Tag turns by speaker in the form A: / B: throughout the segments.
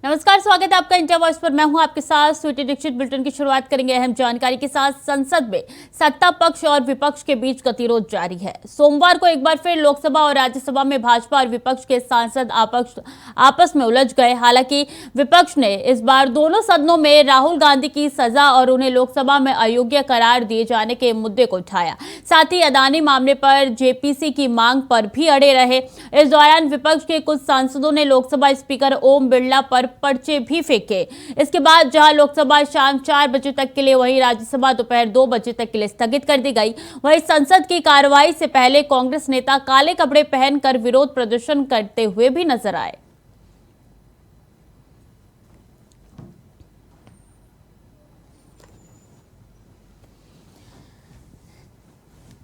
A: नमस्कार, स्वागत है आपका इंडिया वॉइस पर। मैं हूं आपके साथ स्वीटी दीक्षित। बुलेटिन की शुरुआत करेंगे अहम जानकारी के साथ। संसद में सत्ता पक्ष और विपक्ष के बीच गतिरोध जारी है। सोमवार को एक बार फिर लोकसभा और राज्यसभा में भाजपा और विपक्ष के सांसद आपस में उलझ गए। हालांकि विपक्ष ने इस बार दोनों सदनों में राहुल गांधी की सजा और उन्हें लोकसभा में अयोग्य करार दिए जाने के मुद्दे को उठाया। साथ ही अदानी मामले पर जेपीसी की मांग पर भी अड़े रहे। इस दौरान विपक्ष के कुछ सांसदों ने लोकसभा स्पीकर ओम बिरला पर पर्चे भी फेंके। इसके बाद जहां लोकसभा शाम 4 बजे तक के लिए, वहीं राज्यसभा दोपहर 2 बजे तक के लिए स्थगित कर दी गई। वहीं संसद की कार्रवाई से पहले कांग्रेस नेता काले कपड़े पहनकर विरोध प्रदर्शन करते हुए भी नजर आए।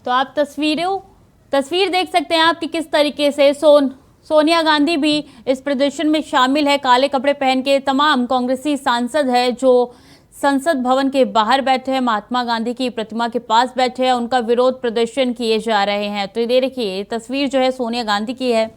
A: तो आप तस्वीर देख सकते हैं आप कि किस तरीके से सोनिया गांधी भी इस प्रदर्शन में शामिल है। काले कपड़े पहन के तमाम कांग्रेसी सांसद है जो संसद भवन के बाहर बैठे हैं, महात्मा गांधी की प्रतिमा के पास बैठे हैं, उनका विरोध प्रदर्शन किए जा रहे हैं। तो ये देखिए तस्वीर जो है सोनिया गांधी की है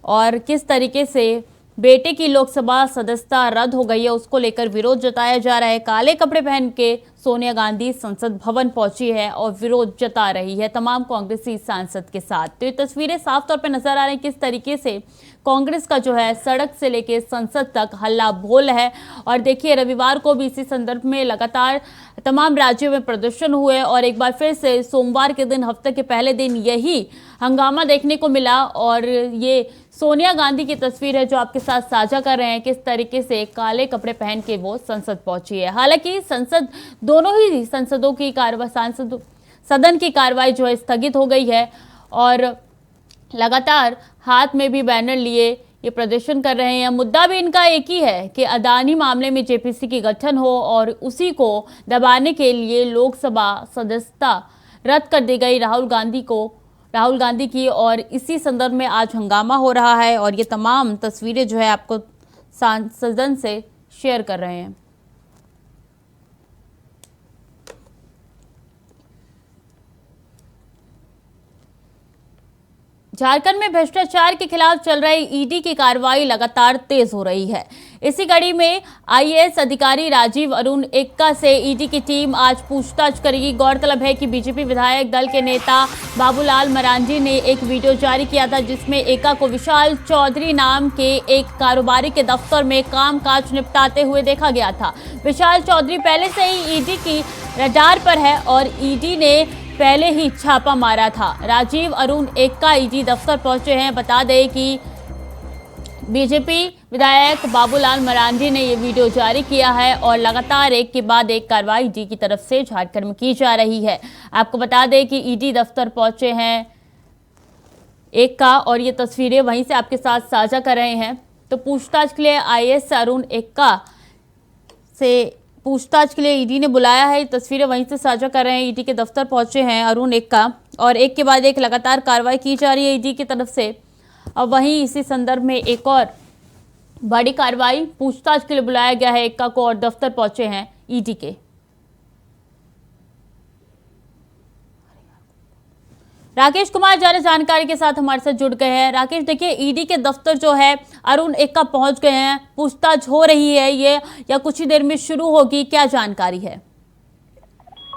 A: और किस तरीके से बेटे की लोकसभा सदस्यता रद्द हो गई है उसको लेकर विरोध जताया जा रहा है। काले कपड़े पहन के सोनिया गांधी संसद भवन पहुंची है और विरोध जता रही है तमाम कांग्रेसी सांसद के साथ। तो ये तस्वीरें साफ तौर पे नजर आ रही हैं किस तरीके से कांग्रेस का जो है सड़क से लेके संसद तक हल्ला बोल है। और देखिए रविवार को भी इसी संदर्भ में लगातार तमाम राज्यों में प्रदर्शन हुए और एक बार फिर से सोमवार के दिन, हफ्ते के पहले दिन यही हंगामा देखने को मिला। और ये सोनिया गांधी की तस्वीर है जो आपके साथ साझा कर रहे हैं किस तरीके से काले कपड़े पहन के वो संसद पहुंची है। हालांकि दोनों ही संसदों की सदन की कार्रवाई जो है स्थगित हो गई है और लगातार हाथ में भी बैनर लिए ये प्रदर्शन कर रहे हैं। मुद्दा भी इनका एक ही है कि अदानी मामले में जेपीसी की गठन हो और उसी को दबाने के लिए लोकसभा सदस्यता रद्द कर दी गई राहुल गांधी की। और इसी संदर्भ में आज हंगामा हो रहा है और ये तमाम तस्वीरें जो है आपको सदन से शेयर कर रहे हैं। झारखंड में भ्रष्टाचार के खिलाफ चल रही ईडी की कार्रवाई लगातार तेज हो रही है। इसी कड़ी में आईएएस अधिकारी राजीव अरुण एक्का से ईडी की टीम आज पूछताछ करेगी। गौरतलब है कि बीजेपी विधायक दल के नेता बाबूलाल मरांडी ने एक वीडियो जारी किया था जिसमें एक्का को विशाल चौधरी नाम के एक कारोबारी के दफ्तर में कामकाज निपटाते हुए देखा गया था। विशाल चौधरी पहले से ही ईडी की रडार पर है और ईडी ने पहले ही छापा मारा था। राजीव अरुण एक्का ईडी दफ्तर पहुंचे हैं। बता दें कि बीजेपी विधायक बाबूलाल मरांडी ने ये वीडियो जारी किया है और लगातार एक के बाद एक कार्रवाई ईडी की तरफ से झारखंड में की जा रही है। आपको बता दें कि ईडी दफ्तर पहुंचे हैं एक्का और ये तस्वीरें वहीं से आपके साथ साझा कर रहे हैं। तो पूछताछ के लिए आईएएस अरुण एक्का से पूछताछ के लिए ईडी ने बुलाया है। तस्वीरें वहीं से साझा कर रहे हैं। ईडी के दफ्तर पहुंचे हैं अरुण एक्का और एक के बाद एक लगातार कार्रवाई की जा रही है ईडी की तरफ से। और वहीं इसी संदर्भ में एक और बड़ी कार्रवाई पूछताछ के लिए बुलाया गया है एक्का को और दफ्तर पहुंचे हैं ईडी के। राकेश कुमार ज्यादा जानकारी के साथ हमारे साथ जुड़ गए हैं। राकेश, देखिए ईडी के दफ्तर जो है अरुण एक्का पहुंच गए हैं, पूछताछ हो रही है ये या कुछ ही देर में शुरू होगी, क्या जानकारी है?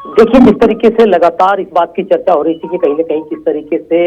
B: देखिए जिस तरीके से लगातार इस बात की चर्चा हो रही थी कि कहीं ना कहीं किस तरीके से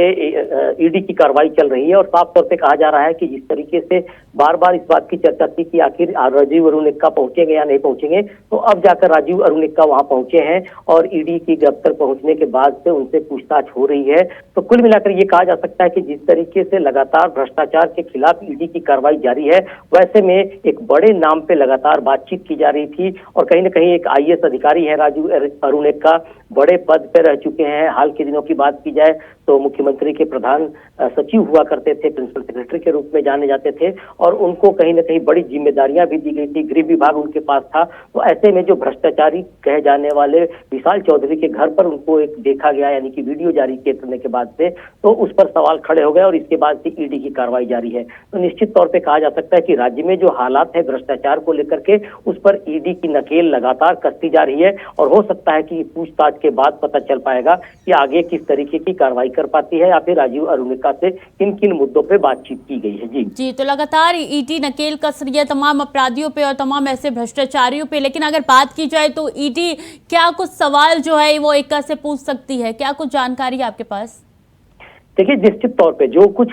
B: ईडी की कार्रवाई चल रही है और साफ तौर पे कहा जा रहा है कि जिस तरीके से बार बार इस बात की चर्चा थी कि आखिर राजीव अरुण एक्का पहुंचेंगे या नहीं पहुंचेंगे, तो अब जाकर राजीव अरुण एक्का वहां पहुंचे हैं और ईडी की दफ्तर पहुंचने के बाद से उनसे पूछताछ हो रही है। तो कुल मिलाकर ये कहा जा सकता है कि जिस तरीके से लगातार भ्रष्टाचार के खिलाफ ईडी की कार्रवाई जारी है, वैसे में एक बड़े नाम पे लगातार बातचीत की जा रही थी और कहीं ना कहीं एक आईएएस अधिकारी है राजीव अरुण एक्का, बड़े पद पे रह चुके हैं। हाल के दिनों की बात की जाए तो मुख्यमंत्री के प्रधान सचिव हुआ करते थे, प्रिंसिपल सेक्रेटरी के रूप में जाने जाते थे और उनको कहीं ना कहीं बड़ी जिम्मेदारियां भी दी गई थी, गृह विभाग उनके पास था। तो ऐसे में जो भ्रष्टाचारी कहे जाने वाले विशाल चौधरी के घर पर उनको एक देखा गया, यानी कि वीडियो जारी करने के बाद से तो उस पर सवाल खड़े हो गए और इसके बाद से ईडी की कार्रवाई जारी है। तो निश्चित तौर पर कहा जा सकता है कि राज्य में जो हालात है भ्रष्टाचार को लेकर के, उस पर ईडी की नकेल लगातार कसती जा रही है और हो सकता है कि पूछताछ के बाद पता चल पाएगा कि आगे किस तरीके की कार्रवाई कर पाती है, या फिर राजीव अरुणिका से किन किन मुद्दों पे बातचीत की गई है।
A: जी, तो लगातार ईडी नकेल कस रही है तमाम अपराधियों पे और तमाम ऐसे भ्रष्टाचारियों पे, लेकिन अगर बात की जाए तो ईडी क्या कुछ सवाल जो है वो एक्का से पूछ सकती है? क्या कुछ जानकारी है आपके पास?
B: देखिए, निश्चित तौर पे जो कुछ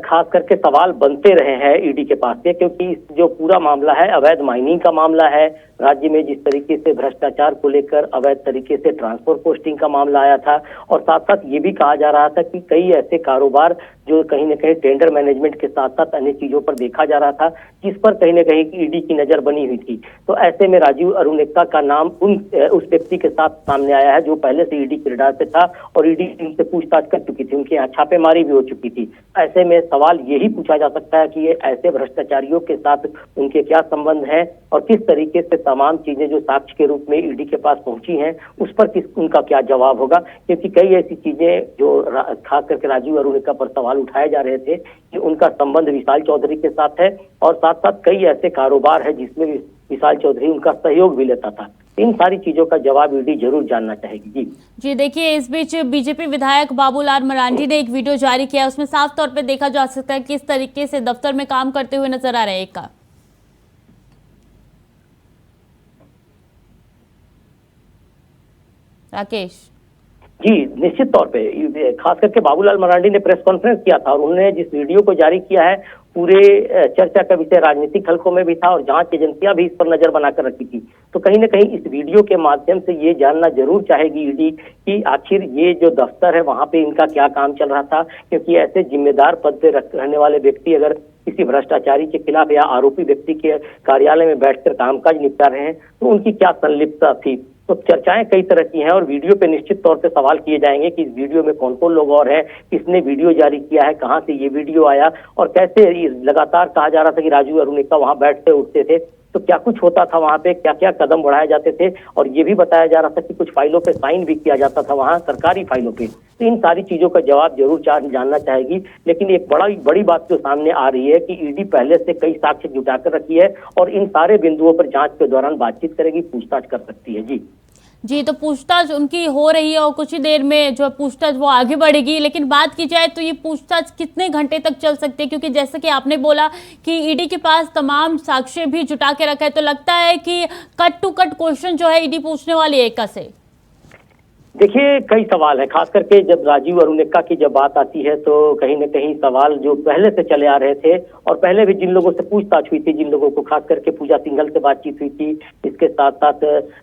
B: खास करके सवाल बनते रहे हैं ईडी के पास से, क्योंकि जो पूरा मामला है अवैध माइनिंग का मामला है। राज्य में जिस तरीके से भ्रष्टाचार को लेकर अवैध तरीके से ट्रांसफर पोस्टिंग का मामला आया था, और साथ साथ ये भी कहा जा रहा था कि कई ऐसे कारोबार जो कहीं न कहीं टेंडर मैनेजमेंट के साथ साथ अन्य चीजों पर देखा जा रहा था, जिस पर कहीं न कहीं ईडी की नजर बनी हुई थी। तो ऐसे में राजीव अरुणिका का नाम उस व्यक्ति के साथ सामने आया है जो पहले से ईडी के रडार पे था, और ईडी उनसे पूछताछ कर चुकी थी, उनके यहाँ छापेमारी भी हो चुकी थी। ऐसे में सवाल यही पूछा जा सकता है कि ये ऐसे भ्रष्टाचारियों के साथ उनके क्या संबंध है, और किस तरीके से तमाम चीजें जो साक्ष्य के रूप में ईडी के पास पहुंची हैं उस पर उनका क्या जवाब होगा। क्योंकि कई ऐसी चीजें जो खास करके राजीव अरुणिका पर सवाल उठाए जा रहे थे कि उनका संबंध विशाल चौधरी के साथ है, और साथ साथ कई ऐसे कारोबार है जिसमें विशाल चौधरी उनका सहयोग भी लेता था। इन सारी चीजों का जवाब ईडी जरूर जानना चाहेगी। जी
A: देखिए, इस बीच बीजेपी विधायक बाबूलाल मरांडी ने एक वीडियो जारी किया, उसमें साफ तौर पे देखा जा सकता है किस तरीके से दफ्तर में काम करते हुए नजर आ रहे हैं। का राकेश
B: जी, निश्चित तौर पे खास करके बाबूलाल मरांडी ने प्रेस कॉन्फ्रेंस किया था, और उन्होंने जिस वीडियो को जारी किया है पूरे चर्चा का विषय राजनीतिक हलकों में भी था, और जांच एजेंसियां भी इस पर नजर बनाकर रखी थी। तो कहीं न कहीं इस वीडियो के माध्यम से ये जानना जरूर चाहेगी ईडी कि आखिर ये जो दफ्तर है वहां पे इनका क्या काम चल रहा था, क्योंकि ऐसे जिम्मेदार पद पे रहने वाले व्यक्ति अगर किसी भ्रष्टाचारी के खिलाफ या आरोपी व्यक्ति के कार्यालय में बैठकर कामकाज निपटा रहे हैं तो उनकी क्या संलिप्तता थी। तो चर्चाएं कई तरह की हैं, और वीडियो पे निश्चित तौर पे सवाल किए जाएंगे कि इस वीडियो में कौन कौन लोग और हैं, किसने वीडियो जारी किया है, कहां से ये वीडियो आया, और कैसे लगातार कहा जा रहा था कि राजीव अरुणिका वहां बैठते उठते थे, तो क्या कुछ होता था वहां पे, क्या क्या कदम बढ़ाए जाते थे, और ये भी बताया जा रहा था कि कुछ फाइलों पे साइन भी किया जाता था वहां सरकारी फाइलों पे। तो इन सारी चीजों का जवाब जरूर जानना चाहेगी। लेकिन एक बड़ी बात जो सामने आ रही है कि ईडी पहले से कई साक्ष्य जुटाकर रखी है, और इन सारे बिंदुओं पर जांच के दौरान बातचीत करेगी, पूछताछ कर सकती है।
A: जी, तो पूछताछ उनकी हो रही है और कुछ ही देर में जो पूछताछ वो आगे बढ़ेगी। लेकिन बात की जाए तो ये पूछताछ कितने घंटे तक चल सकती है, क्योंकि जैसे कि आपने बोला कि ईडी के पास तमाम साक्ष्य भी जुटा के रखा है, तो लगता है कि कट टू कट क्वेश्चन जो है ईडी पूछने वाली है एक से।
B: देखिए, कई सवाल है, खास करके जब राजीव अरुणिका की जब बात आती है तो कहीं न कहीं सवाल जो पहले से चले आ रहे थे, और पहले भी जिन लोगों से पूछताछ हुई थी, जिन लोगों को खास करके पूजा सिंघल से बातचीत हुई थी, इसके साथ साथ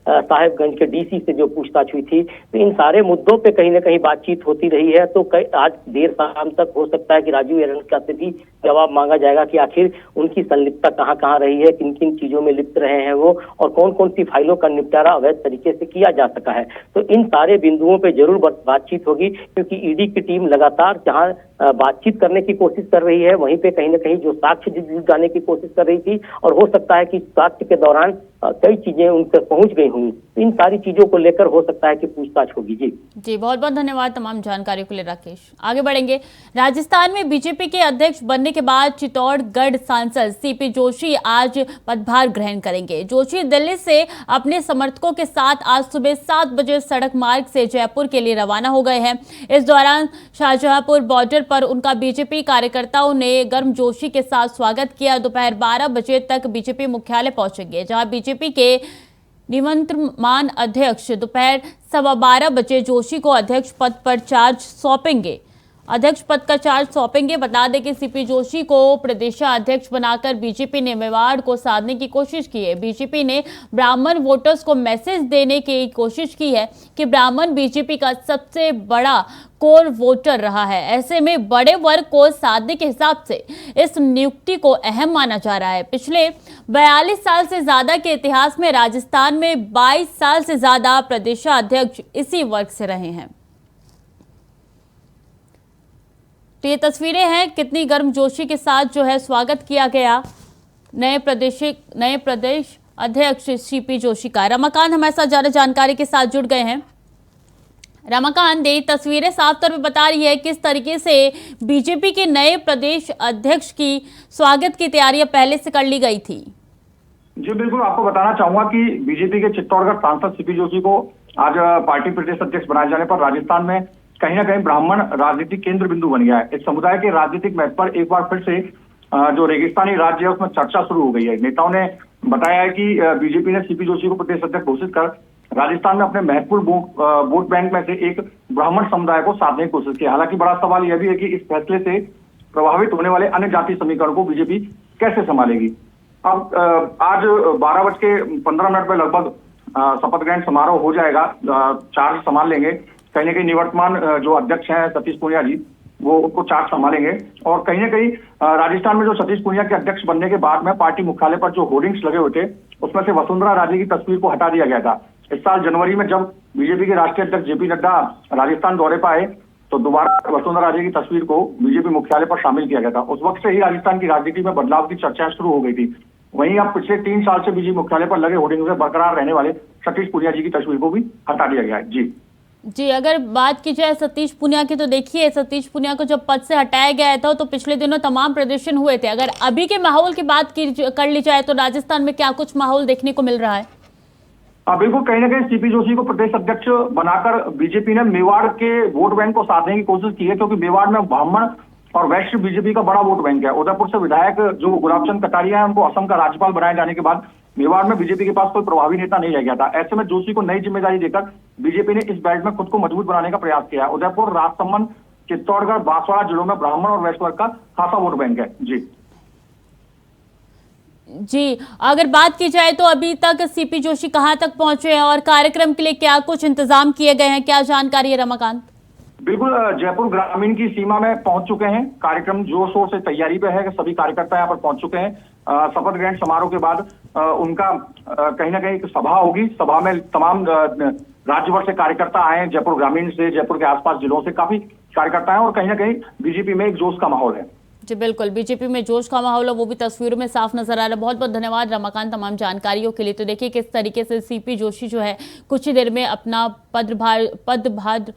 B: साहेबगंज के डीसी से जो पूछताछ हुई थी, तो इन सारे मुद्दों पे कहीं न कहीं बातचीत होती रही है। तो आज देर शाम तक हो सकता है कि राजीव अरुणिका से भी जवाब मांगा जाएगा कि आखिर उनकी संलिप्तता कहाँ कहाँ रही है, किन किन चीजों में लिप्त रहे हैं वो, और कौन कौन सी फाइलों का निपटारा अवैध तरीके से किया जा सका है। तो इन सारे बिंदुओं पे जरूर बातचीत होगी, क्योंकि ईडी की टीम लगातार जहां बातचीत करने की कोशिश कर रही है, वहीं पे कहीं न कहीं जो साक्ष्य जुटाने की कोशिश कर रही थी, और हो सकता है कि साक्ष्य के दौरान कई चीजें उन तक पहुंच गई होंगी। इन सारी चीजों को लेकर हो सकता है कि पूछताछ होगी। जी
A: बहुत बहुत धन्यवाद तमाम जानकारी के लिए राकेश। आगे बढ़ेंगे। राजस्थान में बीजेपी के अध्यक्ष बनने के बाद चित्तौड़गढ़ सांसद सीपी जोशी आज पदभार ग्रहण करेंगे। जोशी दिल्ली से अपने समर्थकों के साथ आज सुबह 7 बजे सड़क मार्ग से जयपुर के लिए रवाना हो गए हैं। इस दौरान शाहजहांपुर बॉर्डर पर उनका बीजेपी कार्यकर्ताओं ने गर्मजोशी के साथ स्वागत किया। दोपहर 12 बजे तक बीजेपी मुख्यालय पहुंचेंगे, जहां बीजेपी के निवर्तमान अध्यक्ष दोपहर 12:15 बजे जोशी को अध्यक्ष पद पर चार्ज सौंपेंगे। बता दें कि सीपी जोशी को प्रदेशाध्यक्ष बनाकर बीजेपी ने मेवाड़ को साधने की कोशिश की है। बीजेपी ने ब्राह्मण वोटर्स को मैसेज देने की कोशिश की है कि ब्राह्मण बीजेपी का सबसे बड़ा कोर वोटर रहा है। ऐसे में बड़े वर्ग को साधने के हिसाब से इस नियुक्ति को अहम माना जा रहा है। पिछले 42 साल से ज्यादा के इतिहास में राजस्थान में 22 साल से ज्यादा प्रदेशाध्यक्ष इसी वर्ग से रहे हैं। तो ये तस्वीरें हैं कितनी गर्मजोशी के साथ जो है स्वागत किया गया नए प्रदेश अध्यक्ष सीपी जोशी का। रमाकांत हमारे साथ ज्यादा जानकारी के साथ जुड़ गए हैं। रमाकांत, ये तस्वीरें साफ तौर पे बता रही है किस तरीके से बीजेपी के नए प्रदेश अध्यक्ष की स्वागत की तैयारियां पहले से कर ली गई थी।
C: जी बिल्कुल, आपको बताना चाहूंगा कि बीजेपी के चित्तौड़गढ़ सांसद सीपी जोशी को आज पार्टी प्रदेश अध्यक्ष बनाए जाने पर राजस्थान में कहीं ना कहीं ब्राह्मण राजनीतिक केंद्र बिंदु बन गया है। इस समुदाय के राजनीतिक महत्व पर एक बार फिर से जो रेगिस्तानी राज्य है उसमें चर्चा शुरू हो गई है। नेताओं ने बताया है कि बीजेपी ने सीपी जोशी को प्रदेश अध्यक्ष घोषित कर राजस्थान में अपने महत्वपूर्ण वोट बैंक में से एक ब्राह्मण समुदाय को साधने की कोशिश की। हालांकि बड़ा सवाल यह भी है कि इस फैसले से प्रभावित होने वाले अन्य जाति समीकरण को बीजेपी कैसे संभालेगी। अब आज 12:15 में लगभग शपथ ग्रहण समारोह हो जाएगा। चार्ज संभाल लेंगे, कहीं ना कहीं निवर्तमान जो अध्यक्ष हैं सतीश पूनिया जी, वो उनको चार्ज संभालेंगे। और कहीं ना कहीं राजस्थान में जो सतीश पूनिया के अध्यक्ष बनने के बाद में पार्टी मुख्यालय पर जो होर्डिंग्स लगे हुए थे उसमें से वसुंधरा राजे की तस्वीर को हटा दिया गया था। इस साल जनवरी में जब बीजेपी के राष्ट्रीय अध्यक्ष जेपी नड्डा राजस्थान दौरे पर आए तो दोबारा वसुंधरा राजे की तस्वीर को बीजेपी मुख्यालय पर शामिल किया गया था। उस वक्त से ही राजस्थान की राजनीति में बदलाव की चर्चाएं शुरू हो गई थी। वहीं अब पिछले 3 साल से बीजेपी मुख्यालय पर लगे होर्डिंग में बरकरार रहने वाले सतीश पूनिया जी की तस्वीर को भी हटा दिया गया है। जी,
A: अगर बात की जाए सतीश पूनिया की, तो देखिए सतीश पूनिया को जब पद से हटाया गया था तो पिछले दिनों तमाम प्रदर्शन हुए थे। अगर अभी के माहौल की बात कर ली जाए तो राजस्थान में क्या कुछ माहौल देखने को मिल रहा है?
C: बिल्कुल, कहीं ना कहीं सीपी जोशी को प्रदेश अध्यक्ष बनाकर बीजेपी ने मेवाड़ के वोट बैंक को साधने की कोशिश की है, क्योंकि मेवाड़ में ब्राह्मण और वैश्य बीजेपी का बड़ा वोट बैंक है। उदयपुर से विधायक जो गुलाब चंद कटारिया है उनको असम का राज्यपाल बनाए जाने के बाद मेवाड़ में बीजेपी के पास कोई प्रभावी नेता नहीं रह गया था। ऐसे में जोशी को नई जिम्मेदारी देकर बीजेपी ने इस बेल्ट में खुद को मजबूत बनाने का प्रयास किया है। उदयपुर, राजसमंद, चित्तौड़गढ़, बांसवाड़ा जिलों में ब्राह्मण और वैश्य वर्ग का खासा वोट बैंक है।
A: जी, अगर बात की जाए तो अभी तक सीपी जोशी कहां तक पहुंचे हैं और कार्यक्रम के लिए क्या कुछ इंतजाम किए गए हैं, क्या जानकारी है रमाकांत?
C: बिल्कुल, जयपुर ग्रामीण की सीमा में पहुंच चुके हैं। कार्यक्रम जोर शोर से तैयारी पे है, सभी कार्यकर्ता यहाँ पर पहुंच चुके हैं। शपथ ग्रहण समारोह के बाद उनका कहीं ना कहीं एक सभा होगी। सभा में तमाम राज्य भर से कार्यकर्ता आए हैं, जयपुर ग्रामीण से, जयपुर के आसपास जिलों से काफी कार्यकर्ता हैं और कहीं ना कहीं बीजेपी में एक जोश का माहौल है।
A: जी बिल्कुल, बीजेपी में जोश का माहौल है, वो भी तस्वीरों में साफ नजर आ रहा है। बहुत बहुत धन्यवाद रमाकांत तमाम जानकारियों के लिए। तो देखिए किस तरीके से सीपी जोशी जो है कुछ ही देर में अपना पदभार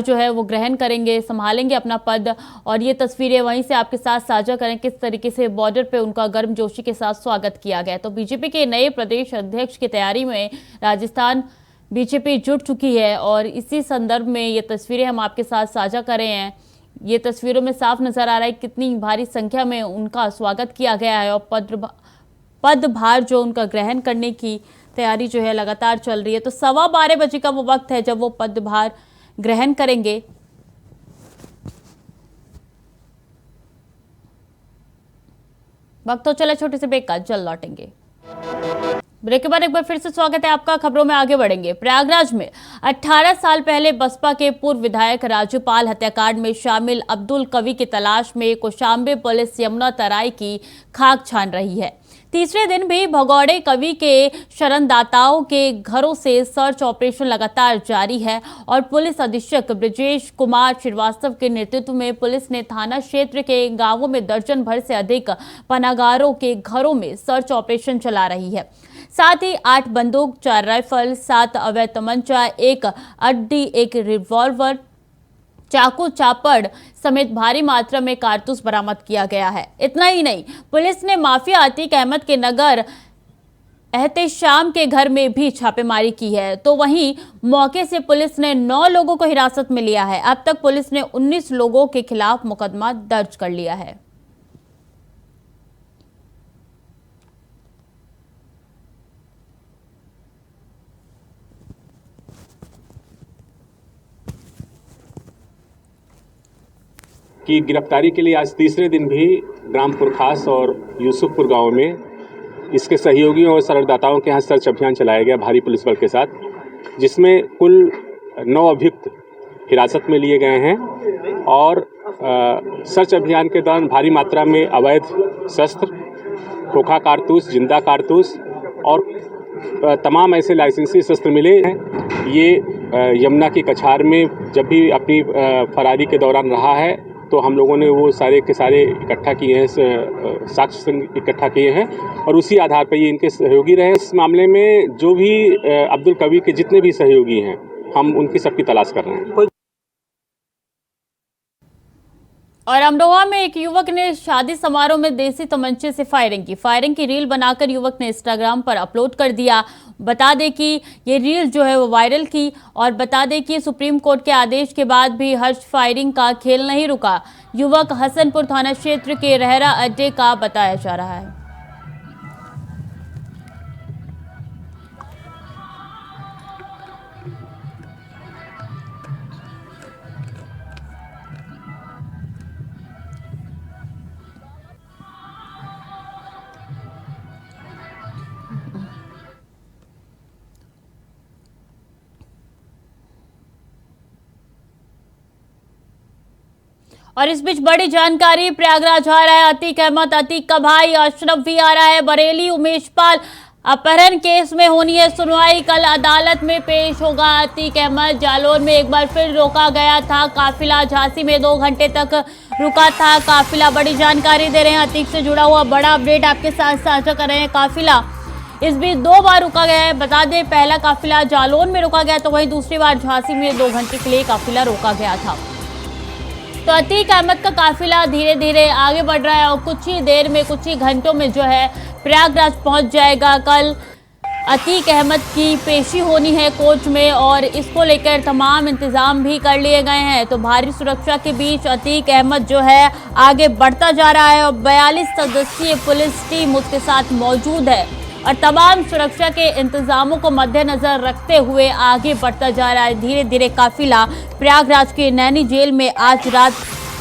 A: जो है वो ग्रहण करेंगे, संभालेंगे अपना पद। और ये तस्वीरें वहीं से आपके साथ साझा करें किस तरीके से बॉर्डर पे उनका गर्मजोशी के साथ स्वागत किया गया। तो बीजेपी के नए प्रदेश अध्यक्ष की तैयारी में राजस्थान बीजेपी जुट चुकी है और इसी संदर्भ में ये तस्वीरें हम आपके साथ साझा कर रहे हैं। ये तस्वीरों में साफ नजर आ रहा है कितनी भारी संख्या में उनका स्वागत किया गया है और पदभार जो उनका ग्रहण करने की तैयारी जो है लगातार चल रही है। तो 12:15 बजे का वो वक्त है जब वो पदभार ग्रहण करेंगे। वक्त तो चला छोटे से ब्रेक का, जल्द लौटेंगे। ब्रेक के बाद एक बार फिर से स्वागत है आपका। खबरों में आगे बढ़ेंगे। प्रयागराज में 18 साल पहले बसपा के पूर्व विधायक राजूपाल हत्याकांड में शामिल अब्दुल कवि की तलाश में कौशांबी पुलिस यमुना तराई की खाक छान रही है। तीसरे दिन भी भगौड़े कवि के शरणदाताओं के घरों से सर्च ऑपरेशन लगातार जारी है और पुलिस अधीक्षक ब्रजेश कुमार श्रीवास्तव के नेतृत्व में पुलिस ने थाना क्षेत्र के गांवों में दर्जन भर से अधिक पनागारों के घरों में सर्च ऑपरेशन चला रही है। साथ ही 8 बंदूक, 4 राइफल, 7 अवैध तमंचा, 1 अड्डी, 1 रिवॉल्वर, चाकू, चापड़ समेत भारी मात्रा में कारतूस बरामद किया गया है। इतना ही नहीं, पुलिस ने माफिया अतीक अहमद के नगर एहतेशाम के घर में भी छापेमारी की है। तो वहीं मौके से पुलिस ने 9 लोगों को हिरासत में लिया है। अब तक पुलिस ने 19 लोगों के खिलाफ मुकदमा दर्ज कर लिया है।
D: की गिरफ्तारी के लिए आज तीसरे दिन भी ग्रामपुर खास और यूसुफपुर गांव में इसके सहयोगियों और शरणदाताओं के यहाँ सर्च अभियान चलाया गया भारी पुलिस बल के साथ, जिसमें कुल 9 अभियुक्त हिरासत में लिए गए हैं। और सर्च अभियान के दौरान भारी मात्रा में अवैध शस्त्र, खोखा कारतूस, जिंदा कारतूस और तमाम ऐसे लाइसेंसी शस्त्र मिले हैं। ये यमुना की कछार में जब भी अपनी फरारी के दौरान रहा है तो हम लोगों ने वो सारे के सारे इकट्ठा किए हैं, साक्ष्य इकट्ठा किए हैं और उसी आधार पर ये इनके सहयोगी रहे। इस मामले में जो भी अब्दुल कवि के जितने भी सहयोगी हैं हम उनकी सबकी तलाश कर रहे हैं।
A: और अमरोहा में एक युवक ने शादी समारोह में देसी तमंचे से फायरिंग की रील बनाकर युवक ने इंस्टाग्राम पर अपलोड कर दिया। बता दें कि ये रील जो है वो वायरल की और बता दें कि सुप्रीम कोर्ट के आदेश के बाद भी हर्ष फायरिंग का खेल नहीं रुका। युवक हसनपुर थाना क्षेत्र के रहरा अड्डे का बताया जा रहा है। और इस बीच बड़ी जानकारी प्रयागराज आ रहा है। अतीक का भाई अशरफ भी आ रहा है। बरेली उमेश पाल अपहरण केस में होनी है सुनवाई। कल अदालत में पेश होगा अतीक अहमद। जालौर में एक बार फिर रोका गया था काफिला। झांसी में 2 घंटे तक रुका था काफिला। बड़ी जानकारी दे रहे हैं, अतीक से जुड़ा हुआ बड़ा अपडेट आपके साथ साझा कर रहे हैं। काफिला इस बीच 2 बार रुका गया है। बता दें, पहला काफिला जालौर में रोका गया तो वहीं दूसरी बार झांसी में 2 घंटे के लिए काफिला रोका गया था। तो अतीक अहमद का काफिला धीरे धीरे आगे बढ़ रहा है और कुछ ही देर में, कुछ ही घंटों में जो है प्रयागराज पहुंच जाएगा। कल अतीक अहमद की पेशी होनी है कोर्ट में और इसको लेकर तमाम इंतजाम भी कर लिए गए हैं। तो भारी सुरक्षा के बीच अतीक अहमद जो है आगे बढ़ता जा रहा है और 42 सदस्यीय पुलिस टीम उसके साथ मौजूद है और तमाम सुरक्षा के इंतजामों को मद्देनजर रखते हुए आगे बढ़ता जा रहा है। धीरे धीरे काफिला प्रयागराज के नैनी जेल में आज रात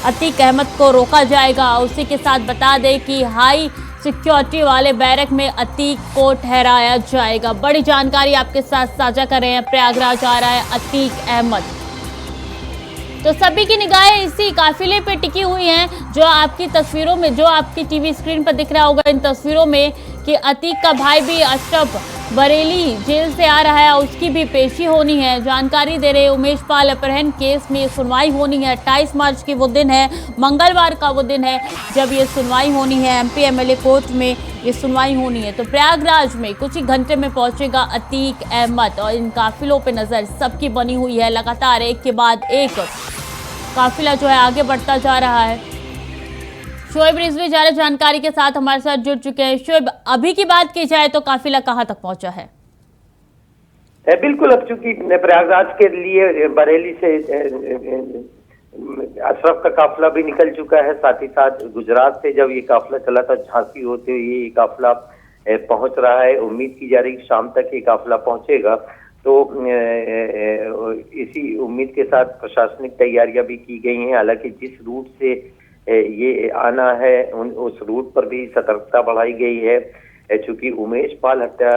A: अतीक अहमद को रोका जाएगा। उसी के साथ बता दें कि हाई सिक्योरिटी वाले बैरक में अतीक को ठहराया जाएगा। बड़ी जानकारी आपके साथ साझा कर रहे हैं। प्रयागराज आ रहा है अतीक अहमद। तो सभी की निगाहें इसी काफिले पे टिकी हुई हैं जो आपकी तस्वीरों में, जो आपकी टीवी स्क्रीन पर दिख रहा होगा इन तस्वीरों में कि अतीक का भाई भी अशरफ बरेली जेल से आ रहा है, उसकी भी पेशी होनी है। जानकारी दे रहे उमेश पाल अपहरण केस में सुनवाई होनी है। 28 मार्च की वो दिन है, मंगलवार का वो दिन है जब ये सुनवाई होनी है। MP MLA कोर्ट में ये सुनवाई होनी है। तो प्रयागराज में कुछ ही घंटे में पहुंचेगा अतीक अहमद और इन काफिलों पे नजर सबकी बनी हुई है। लगातार एक के बाद एक काफिला जो है आगे बढ़ता जा रहा है। शोएब रिजवी ज़्यादा जानकारी के साथ हमारे साथ जुड़ चुके हैं। शोएब, अभी की बात की जाए तो काफिला कहां तक पहुंचा है?
B: बिल्कुल, अब चूंकि प्रयागराज के लिए बरेली से अशरफ का काफिला भी निकल चुका है, साथ ही साथ गुजरात से जब ये काफिला चला था झांसी होते हुए ये काफिला पहुंच रहा है। उम्मीद की जा रही है शाम तक ये काफिला पहुंचेगा। तो इसी उम्मीद के साथ प्रशासनिक तैयारियां भी की गई हैं। हालांकि जिस रूट से ये आना है उस रूट पर भी सतर्कता बढ़ाई गई है। चूंकि उमेश पाल हत्या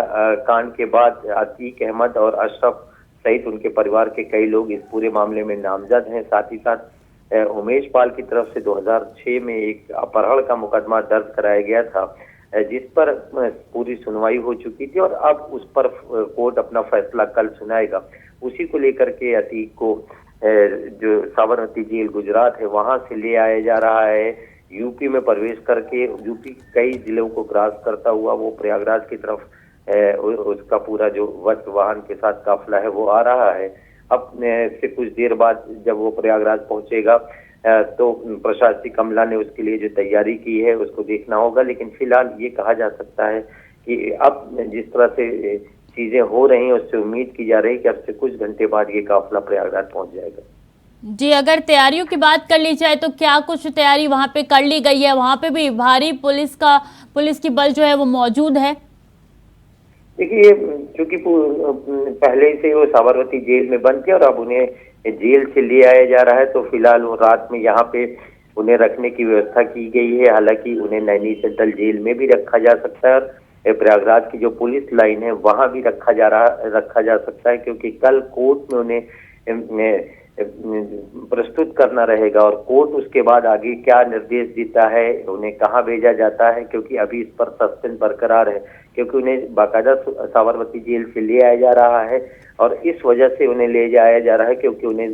B: कांड के बाद अतीक अहमद और अशरफ सहित उनके परिवार के कई लोग इस पूरे मामले में नामजद हैं। साथ ही साथ उमेश पाल की तरफ से 2006 में एक अपहरण का मुकदमा दर्ज कराया गया था जिस पर पूरी सुनवाई हो चुकी थी और अब उस पर कोर्ट अपना फैसला कल सुनाएगा। उसी को लेकर के अतीक को जो साबरमती जेल गुजरात है वहां से ले आया जा रहा है। यूपी में प्रवेश करके यूपी कई जिलों को क्रॉस करता हुआ वो प्रयागराज की तरफ उसका पूरा जो वस्त वाहन के साथ काफिला है वो आ रहा है। अब से कुछ देर बाद जब वो प्रयागराज पहुंचेगा तो प्रशासनिक अमला ने उसके लिए जो तैयारी की है उसको देखना होगा। लेकिन फिलहाल ये कहा जा सकता है कि अब जिस तरह से चीजें हो रही हैं उससे उम्मीद की जा रही है कि अब से कुछ घंटे बाद ये काफिला प्रयागराज पहुंच जाएगा।
A: जी, अगर तैयारियों की बात कर ली जाए तो क्या कुछ तैयारी वहां पे कर ली गई है? वहां पे भी भारी पुलिस की बल जो है वो मौजूद है।
B: देखिए, चूंकि पहले से वो साबरमती जेल में बंद थे और अब उन्हें जेल से ले आया जा रहा है तो फिलहाल वो रात में यहाँ पे उन्हें रखने की व्यवस्था की गई है। हालांकि उन्हें नैनी सेंट्रल जेल में भी रखा जा सकता है और प्रयागराज की जो पुलिस लाइन है वहां भी रखा जा सकता है क्योंकि कल कोर्ट में उन्हें प्रस्तुत करना रहेगा और कोर्ट उसके बाद आगे क्या निर्देश देता है, उन्हें कहां भेजा जाता है, क्योंकि अभी इस पर सस्पेंस बरकरार है क्योंकि उन्हें बाकायदा साबरमती जेल से ले आया जा रहा है और इस वजह से उन्हें ले जाया जा रहा है क्योंकि उन्हें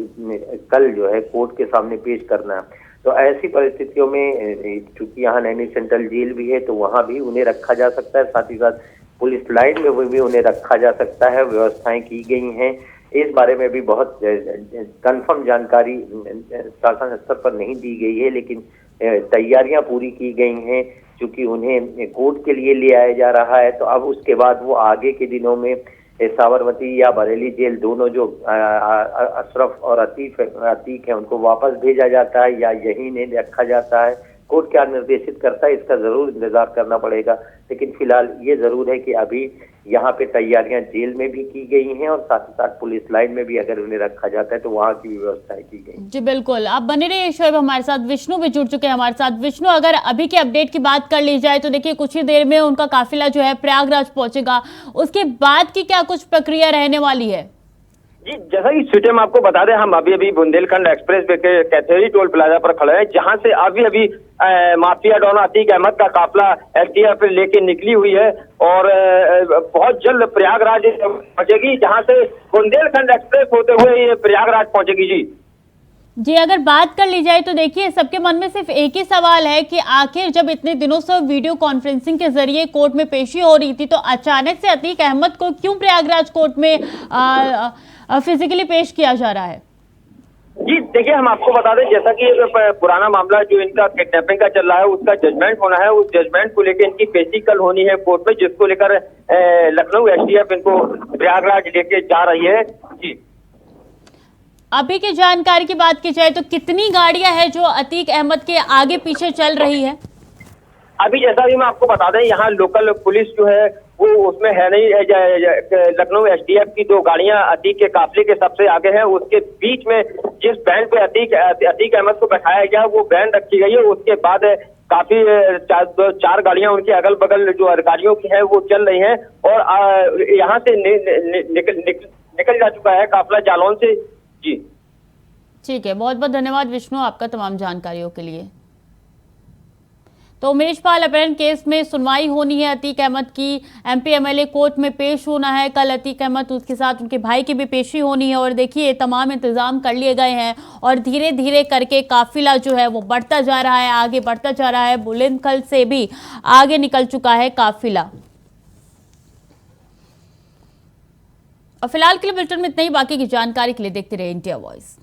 B: कल जो है कोर्ट के सामने पेश करना है। तो ऐसी परिस्थितियों में चूंकि यहाँ नैनी सेंट्रल जेल भी है तो वहां भी उन्हें रखा जा सकता है। साथ ही साथ पुलिस लाइन में भी उन्हें रखा जा सकता है। व्यवस्थाएं की गई हैं
E: इस बारे में भी बहुत कंफर्म जानकारी शासन स्तर पर नहीं दी गई है, लेकिन तैयारियां पूरी की गई हैं। चूंकि उन्हें कोर्ट के लिए ले आया जा रहा है, तो अब उसके बाद वो आगे के दिनों में साबरमती या बरेली जेल, दोनों जो अशरफ और अतीक है, उनको वापस भेजा जाता है या यहीं नहीं रखा जाता है। कोर्ट क्या निर्देशित करता है, इसका जरूर इंतजार करना पड़ेगा। लेकिन फिलहाल ये जरूर है कि अभी यहाँ पे तैयारियां जेल में भी की गई हैं और साथ ही साथ पुलिस लाइन में भी अगर उन्हें रखा जाता है तो वहाँ की भी व्यवस्थाएं की गई।
A: जी बिल्कुल, आप बने रहिए शोएब हमारे साथ। विष्णु भी जुड़ चुके हैं हमारे साथ। विष्णु, अगर अभी के अपडेट की बात कर ली जाए तो देखिए कुछ ही देर में उनका काफिला जो है प्रयागराज पहुंचेगा, उसके बाद की क्या कुछ प्रक्रिया रहने वाली है?
F: जी, जैसा कि स्वीटे में आपको बता दें, हम अभी बुंदेलखंड एक्सप्रेस वे के कैथेरी टोल प्लाजा पर खड़े हैं, जहां से अभी माफिया डॉन अतीक अहमद का काफिला एसटीएफ लेके निकली हुई है और बहुत जल्द प्रयागराज पहुंचेगी, जहां से बुंदेलखंड एक्सप्रेस होते हुए ये प्रयागराज पहुंचेगी।
A: जी, अगर बात कर ली जाए तो देखिए सबके मन में सिर्फ एक ही सवाल है कि आखिर जब इतने दिनों से वीडियो कॉन्फ्रेंसिंग के जरिए कोर्ट में पेशी हो रही थी, तो अचानक से अतीक अहमद को क्यों प्रयागराज कोर्ट में फिजिकली पेश किया जा रहा है?
F: जी देखिए, हम आपको बता दें, जैसा कि पुराना मामला जो इनका किडनैपिंग का चल रहा है, उसका जजमेंट होना है। उस जजमेंट को लेकर इनकी पेशी कल होनी है कोर्ट में, जिसको लेकर लखनऊ एसटीएफ इनको प्रयागराज लेके जा रही है। जी,
A: अभी की जानकारी की बात की जाए तो कितनी गाड़ियां हैं जो अतीक अहमद के आगे पीछे चल रही है?
F: अभी जैसा भी मैं आपको बता दें, यहाँ लोकल पुलिस जो है वो उसमें है नहीं। लखनऊ एसटीएफ की 2 गाड़ियां अतीक के काफिले के सबसे आगे है। उसके बीच में जिस बैंड पे अतीक अहमद को बैठाया गया, वो बैंड रखी गई है। उसके बाद काफी 4 गाड़ियां उनके अगल बगल जो अधिकारियों की है वो चल रही हैं और यहाँ से निकल जा चुका है काफिला जालौन से। जी
A: ठीक है, बहुत बहुत धन्यवाद विष्णु आपका तमाम जानकारियों के लिए। तो उमेश पाल अपहरण केस में सुनवाई होनी है अतीक अहमद की। एमपी एमएलए कोर्ट में पेश होना है कल अतीक अहमद, उसके साथ उनके भाई की भी पेशी होनी है। और देखिए तमाम इंतजाम कर लिए गए हैं और धीरे धीरे करके काफिला जो है वो बढ़ता जा रहा है, आगे बढ़ता जा रहा है। बुलंदशहर से भी आगे निकल चुका है काफिला। और फिलहाल के लिए बुलेटिन में इतना ही। बाकी की जानकारी के लिए देखते रहे इंडिया वॉइस।